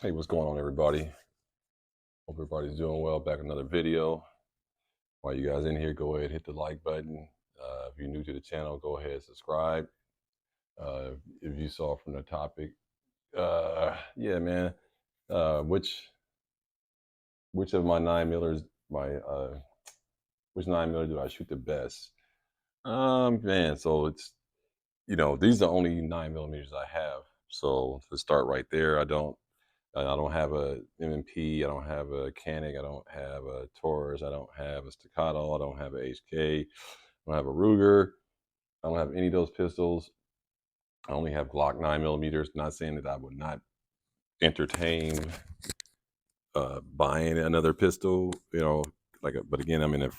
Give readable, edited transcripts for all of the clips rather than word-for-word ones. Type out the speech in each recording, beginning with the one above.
Hey, what's going on, everybody? Hope everybody's doing well. Back with another video. While you guys in here, go ahead, hit the like button. If you're new to the channel, go ahead, subscribe. Uh, if you saw from the topic, yeah, man. Uh, which which of my 9 millers, my which 9 miller do I shoot the best? Man, so it's these are the only 9 millimeters I have. So to start right there, I don't have a M&P. I don't have a Canic. I don't have a Taurus. I don't have a Staccato. I don't have a HK. I don't have a Ruger. I don't have any of those pistols. I only have Glock 9 millimeters. Not saying that I would not entertain buying another pistol. But again, I'm in a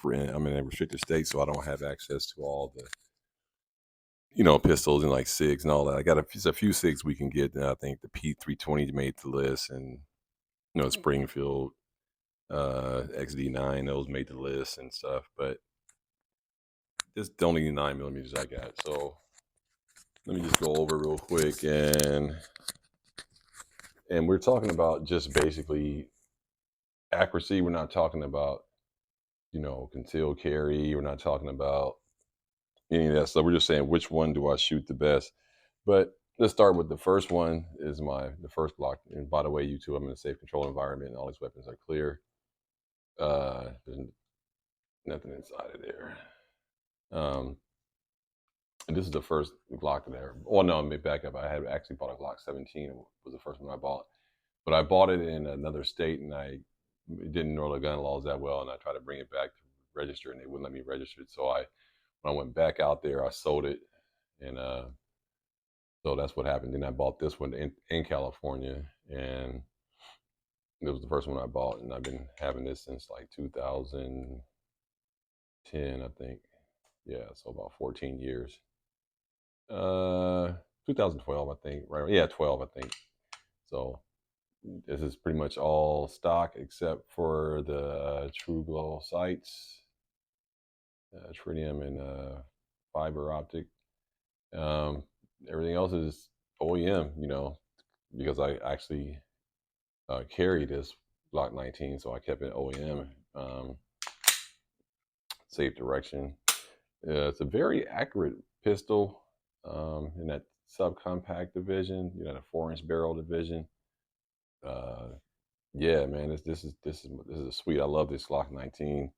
restricted state, so I don't have access to all the pistols and like SIGs and all that. I got a few SIGs we can get. And I think the P320 made the list, and Springfield XD9, those made the list and stuff, but this is the only 9 millimeters I got. So let me just go over real quick, and we're talking about just basically accuracy. We're not talking about concealed carry. We're not talking about any of that stuff. We're just saying which one do I shoot the best. But let's start with the first one. Is the first Glock. And by the way, YouTube, I'm in a safe control environment, and all these weapons are clear. There's nothing inside of there. And this is the first Glock that I ever. Oh no, let me back up. I had actually bought a Glock 17. It was the first one I bought, but I bought it in another state, and I didn't know the gun laws that well, and I tried to bring it back to register, and they wouldn't let me register it. So when I went back out there, I sold it, and so that's what happened. Then I bought this one in California, and it was the first one I bought, and I've been having this since like 2010, I think. Yeah, so about 14 years. 2012, I think. Right? Yeah, 12, I think. So this is pretty much all stock except for the True Glow sights, tritium and fiber optic. Um, Everything else is OEM. Because I actually carry this Glock 19, so I kept it OEM. Safe direction. It's a very accurate pistol in that subcompact division, the 4-inch barrel division. Uh, yeah, man, this is sweet. I love this Glock 19,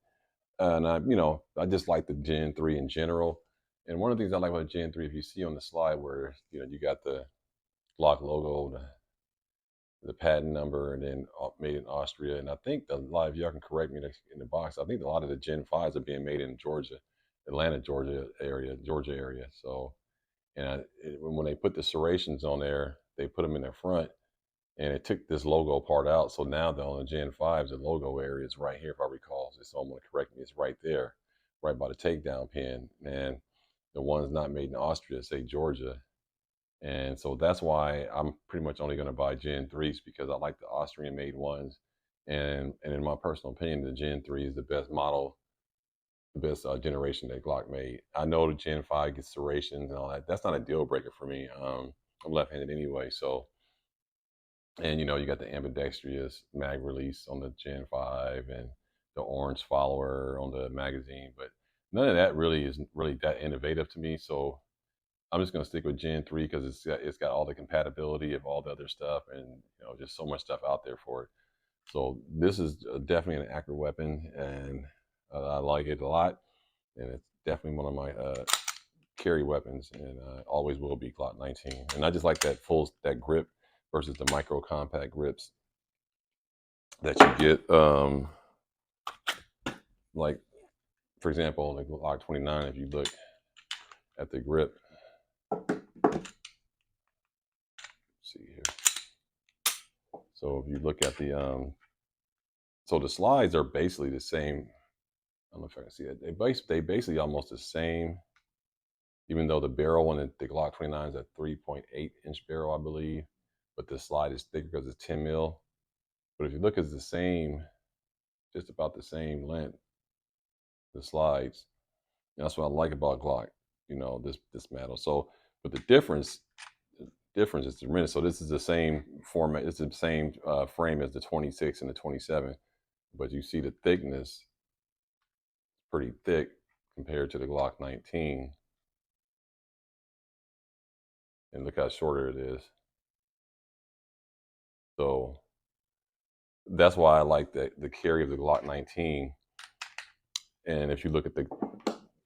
and I just like the Gen 3 in general. And one of the things I like about Gen 3, if you see on the slide where you got the Glock logo, the patent number, and then made in Austria. And I think a lot of y'all can correct me in the box. I think a lot of the Gen 5s are being made in Georgia, Atlanta, Georgia area. So, when they put the serrations on there, they put them in their front, and it took this logo part out. So now on the Gen 5s, the logo area is right here, if I recall. So someone to correct me, it's right there, right by the takedown pin. And the ones not made in Austria say Georgia. And so that's why I'm pretty much only going to buy Gen 3s, because I like the Austrian made ones. And in my personal opinion, the Gen 3 is the best model, the best generation that Glock made. I know the Gen 5 gets serrations and all that. That's not a deal breaker for me. I'm left handed anyway. So, and you got the ambidextrous mag release on the Gen 5 and the orange follower on the magazine. But none of that really is really that innovative to me. So I'm just gonna stick with Gen 3 because it's got all the compatibility of all the other stuff, and just so much stuff out there for it. So this is definitely an accurate weapon, and I like it a lot, and it's definitely one of my carry weapons, and always will be Glock 19. And I just like that grip versus the micro compact grips that you get. Like for example, on the Glock 29, if you look at the grip, see here. So if you look at so the slides are basically the same. I don't know if I can see it. They basically almost the same, even though the barrel on the Glock 29 is a 3.8-inch barrel, I believe, but the slide is thicker because it's 10 mil. But if you look, it's the same, just about the same length, the slides. And that's what I like about Glock, this metal. So, but the difference difference is tremendous. So this is the same format. It's the same frame as the 26 and the 27, but you see the thickness pretty thick compared to the Glock 19, and look how shorter it is. So that's why I like the carry of the Glock 19. And if you look at the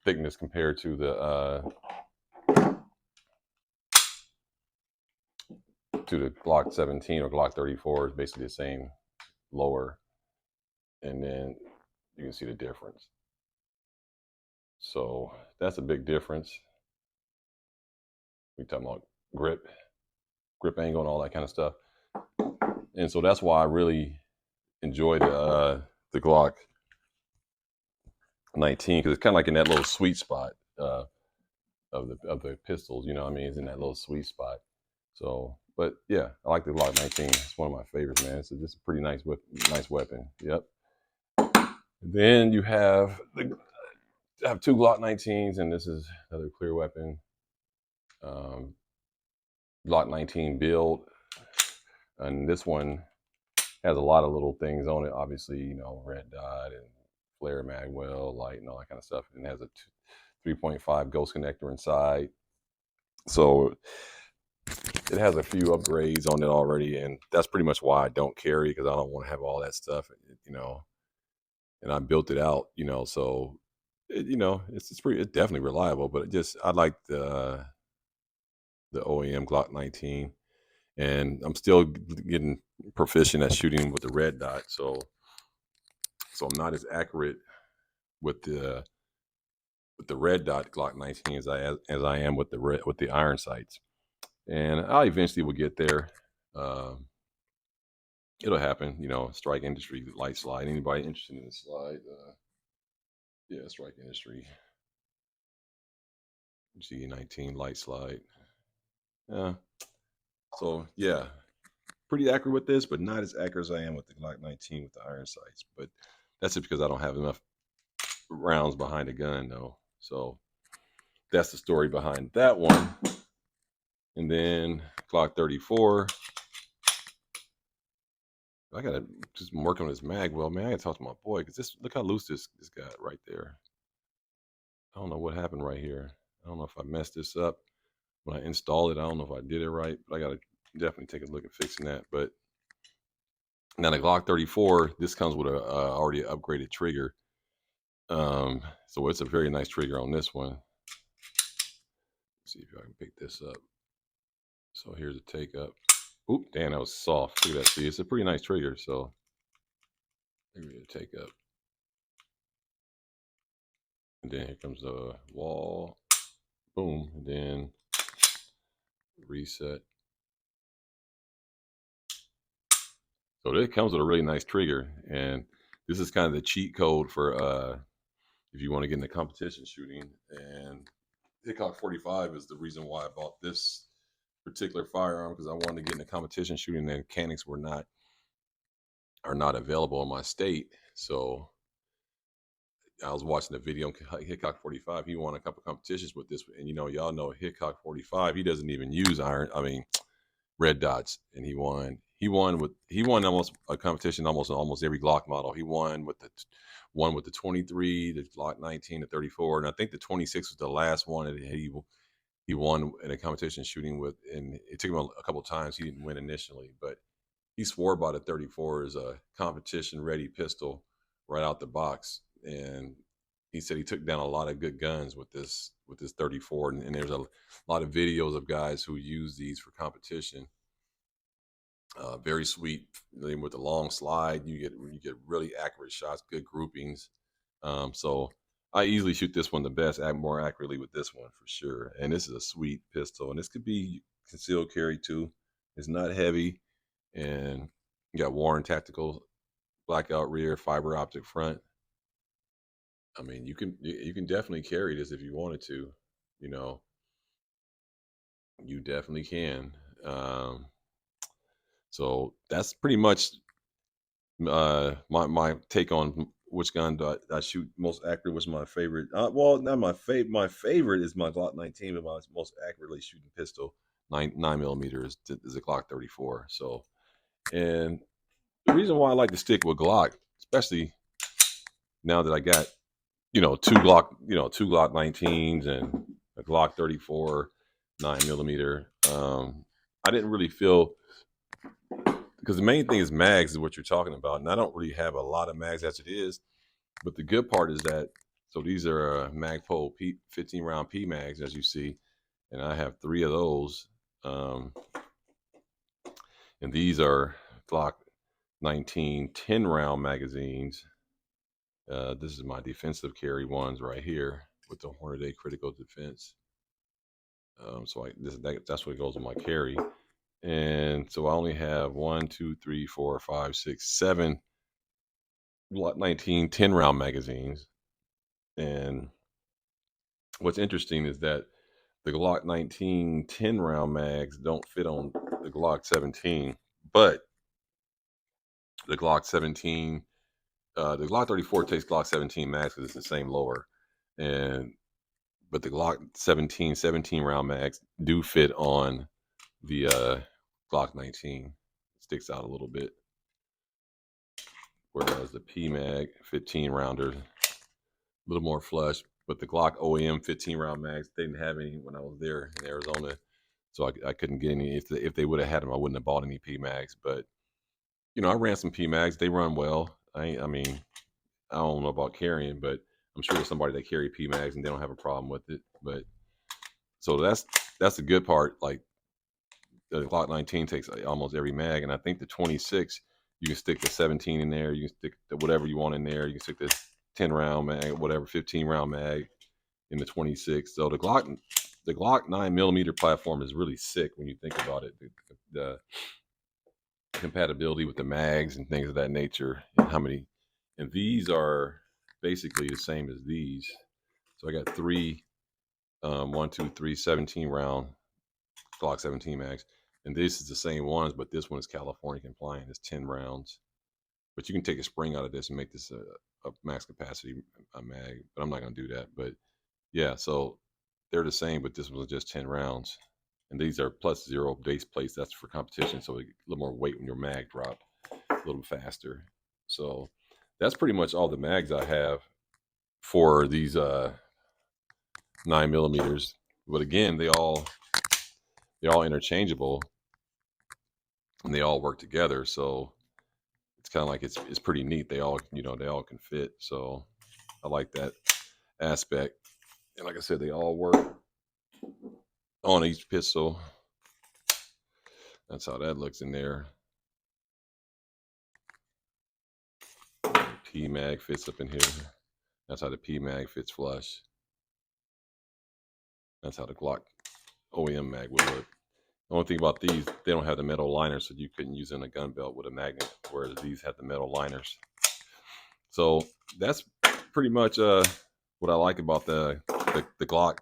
thickness compared to the Glock 17 or Glock 34, it's basically the same, lower, and then you can see the difference. So that's a big difference. We talking about grip angle, and all that kind of stuff. And so that's why I really enjoy the Glock 19, because it's kind of like in that little sweet spot of the pistols. You know what I mean? It's in that little sweet spot. So, but yeah, I like the Glock 19. It's one of my favorites, man. It's just a pretty nice weapon. Yep. Then you have I have two Glock 19s, and this is another clear weapon. Glock 19 build, and this one has a lot of little things on it. Obviously, you know, red dot and flare mag well, light, and all that kind of stuff. And it has a 3.5 ghost connector inside. So it has a few upgrades on it already, and that's pretty much why I don't carry, because I don't want to have all that stuff, you know. And I built it out, you know, so it's definitely reliable. But I like the OEM Glock 19, and I'm still getting proficient at shooting with the red dot. So I'm not as accurate with the red dot Glock 19 as I am with the iron sights. And I eventually will get there. Um, it'll happen, you know. Strike Industry light slide. Anybody interested in the slide? Yeah, Strike Industry G19 light slide. Yeah. So yeah, pretty accurate with this, but not as accurate as I am with the Glock 19 with the iron sights. But that's just because I don't have enough rounds behind the gun, though. So that's the story behind that one. And then Glock 34. I gotta just work on this mag well, man. I gotta talk to my boy, because look how loose this got right there. I don't know what happened right here. I don't know if I messed this up when I installed it. I don't know if I did it right, but I gotta definitely take a look at fixing that. But now the Glock 34, this comes with a already upgraded trigger. So it's a very nice trigger on this one. Let's see if I can pick this up. So here's a take up. Oop, damn, that was soft. Look at that. See, it's a pretty nice trigger. So maybe a take up. And then here comes the wall. Boom. And then reset. So it comes with a really nice trigger. And this is kind of the cheat code for if you want to get into competition shooting. And Hickok 45 is the reason why I bought this particular firearm, because I wanted to get into competition shooting, and mechanics are not available in my state. So I was watching the video on Hickok 45. He won a couple competitions with this, and y'all know Hickok 45. He doesn't even use red dots, and he won. He won almost a competition almost every Glock model. He won with the 23, the Glock 19, the 34, and I think the 26 was the last one that he won in a competition shooting with. And it took him a couple of times. He didn't win initially, but he swore by the 34 as a competition ready pistol right out the box. And he said he took down a lot of good guns with this 34. And there's a lot of videos of guys who use these for competition. Very sweet. With the long slide, you get really accurate shots, good groupings. So I easily shoot this one the best, act more accurately with this one for sure. And this is a sweet pistol, and this could be concealed carry too. It's not heavy, and you got Warren Tactical blackout rear, fiber optic front. I mean, you can definitely carry this if you wanted to. You know, you definitely can. So that's pretty much my take on which gun do I shoot most accurate. Was my favorite. Well, not my favorite. My favorite is my Glock 19, but my most accurately shooting pistol nine millimeter is a Glock 34. So, and the reason why I like to stick with Glock, especially now that I got two Glock 19s and a Glock 34 9 millimeter. I didn't really feel, because the main thing is mags is what you're talking about, and I don't really have a lot of mags as it is. But the good part is that, so these are Magpul 15 round P mags, as you see, and I have 3 of those. Um, and these are Glock 19 10 round magazines. This is my defensive carry ones right here with the Hornady critical defense. That's what goes with my carry. And so I only have 1, 2, 3, 4, 5, 6, 7 Glock 19 10 round magazines. And what's interesting is that the Glock 19 10 round mags don't fit on the Glock 17, but the Glock 17, the Glock 34 takes Glock 17 mags because it's the same lower. And but the Glock 17 round mags do fit on the Glock 19. It sticks out a little bit. Whereas the PMag 15 rounder, a little more flush. But the Glock OEM 15 round mags, they didn't have any when I was there in Arizona. So I couldn't get any. If they would have had them, I wouldn't have bought any PMags. But, I ran some PMags. They run well. I mean, I don't know about carrying, but I'm sure there's somebody that carry PMags and they don't have a problem with it. But so that's the good part. Like, the Glock 19 takes almost every mag, and I think the 26 you can stick the 17 in there. You can stick the whatever you want in there. You can stick the 10 round mag, whatever 15 round mag in the 26. So the Glock 9 millimeter platform is really sick when you think about it. The compatibility with the mags and things of that nature, and and these are basically the same as these. So I got 3, 1, 2, 3, 17 round Glock 17 mags. And this is the same ones, but this one is California compliant. It's 10 rounds. But you can take a spring out of this and make this a max capacity mag. But I'm not going to do that. But yeah, so they're the same, but this one's just 10 rounds. And these are +0 base plates. That's for competition. So a little more weight when your mag drop a little faster. So that's pretty much all the mags I have for these 9 millimeters. But again, they're all interchangeable and they all work together. So it's kind of like it's pretty neat. They all can fit. So I like that aspect. And like I said, they all work on each pistol. That's how that looks in there. P mag fits up in here. That's how the P mag fits flush. That's how the Glock OEM mag would look. The only thing about these, they don't have the metal liners, so you couldn't use it in a gun belt with a magnet, whereas these have the metal liners. So that's pretty much what I like about the Glock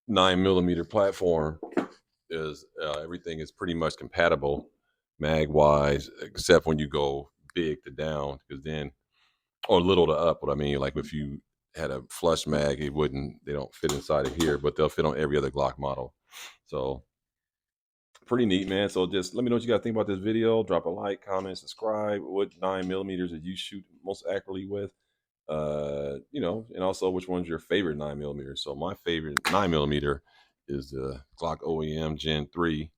9 millimeter platform is everything is pretty much compatible mag wise, except when you go big to down, because then, or little to up. What I mean, like if you had a flush mag, they don't fit inside of here, but they'll fit on every other Glock model. So pretty neat, man. So just let me know what you guys think about this video. Drop a like, comment, subscribe. What 9 millimeters did you shoot most accurately with? And also which one's your favorite 9 millimeter. So my favorite 9 millimeter is the Glock OEM Gen 3.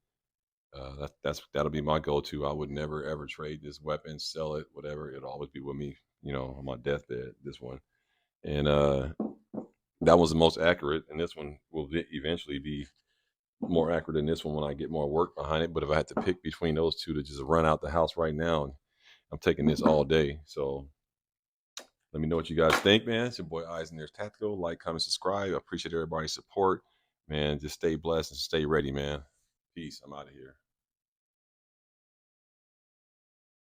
That'll be my go-to. I would never ever trade this weapon, sell it, whatever. It'll always be with me, on my deathbed. This one, and that was the most accurate, and this one will eventually be more accurate than this one when I get more work behind it. But if I had to pick between those two to just run out the house right now, I'm taking this all day. So let me know what you guys think, man. It's your boy Eyes and Ears Tactical. Like, comment, subscribe. I appreciate everybody's support, man. Just stay blessed and stay ready, man. Peace. I'm out of here.